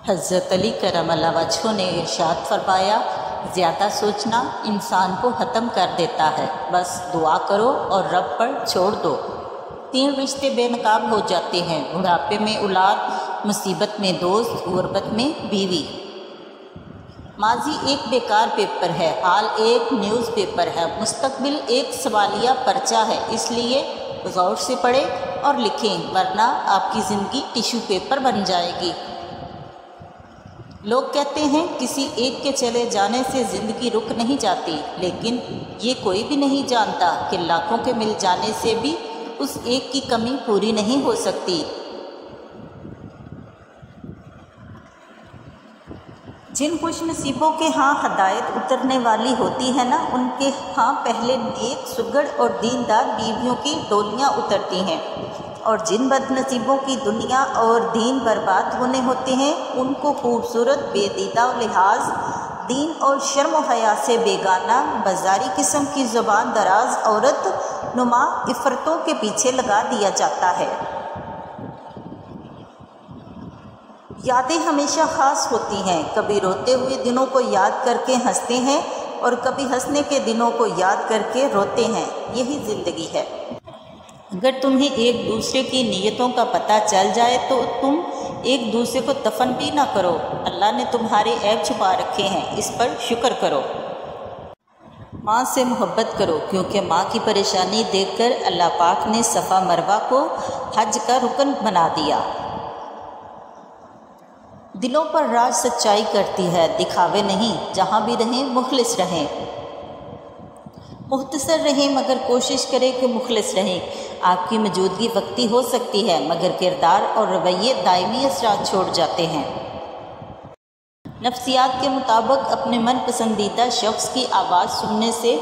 हज़रत अली करमल्लाह वजहू ने इरशाद फरमाया, ज़्यादा सोचना इंसान को ख़त्म कर देता है, बस दुआ करो और रब पर छोड़ दो। 3 रिश्ते बेनकाब हो जाते हैं, बुढ़ापे में औलाद, मुसीबत में दोस्त, गुर्बत में बीवी। माजी एक बेकार पेपर है, हाल एक न्यूज़ पेपर है, मुस्तकबिल एक सवालिया पर्चा है। इसलिए गौर से पढ़ें और लिखें, वरना आपकी ज़िंदगी टिश्यू पेपर बन जाएगी। लोग कहते हैं किसी एक के चले जाने से ज़िंदगी रुक नहीं जाती, लेकिन ये कोई भी नहीं जानता कि लाखों के मिल जाने से भी उस एक की कमी पूरी नहीं हो सकती। जिन खुशनसीबों के यहाँ हदायत उतरने वाली होती है ना, उनके यहाँ पहले नेक, सुगढ़ और दीनदार बीवियों की डोलियाँ उतरती हैं, और जिन बदनसीबों की दुनिया और दीन बर्बाद होने होते हैं, उनको खूबसूरत, बेदीदा लिहाज, दीन और शर्म व हया से बेगाना, बाजारी किस्म की ज़ुबान दराज औरत नुमा इफ़रतों के पीछे लगा दिया जाता है। यादें हमेशा ख़ास होती हैं, कभी रोते हुए दिनों को याद करके हंसते हैं और कभी हंसने के दिनों को याद करके रोते हैं। यही ज़िंदगी है। अगर तुम्हें एक दूसरे की नीयतों का पता चल जाए तो तुम एक दूसरे को दफन भी ना करो। अल्लाह ने तुम्हारे ऐब छुपा रखे हैं, इस पर शुक्र करो। माँ से मोहब्बत करो, क्योंकि माँ की परेशानी देखकर अल्लाह पाक ने सफ़ा मरवा को हज का रुकन बना दिया। दिलों पर राज सच्चाई करती है, दिखावे नहीं। जहाँ भी रहें मुखलिस रहें, मुख्तसर रहें, मगर कोशिश करें कि मुखलिस रहें। आपकी मौजूदगी वक्ती हो सकती है, मगर किरदार और रवैये दायमी असरात छोड़ जाते हैं। नफ्सियात के मुताबिक अपने मन पसंदीदा शख्स की आवाज़ सुनने से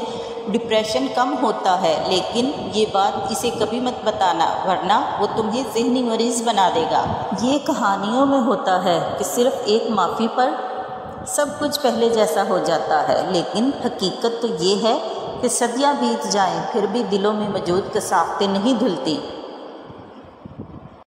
डिप्रेशन कम होता है, लेकिन ये बात इसे कभी मत बताना, वरना वो तुम्हें ज़हनी मरीज़ बना देगा। ये कहानियों में होता है कि सिर्फ़ एक माफ़ी पर सब कुछ पहले जैसा हो जाता है, लेकिन हकीकत तो ये है कि सदियाँ बीत जाएं, फिर भी दिलों में मौजूद कसावतें नहीं धुलती।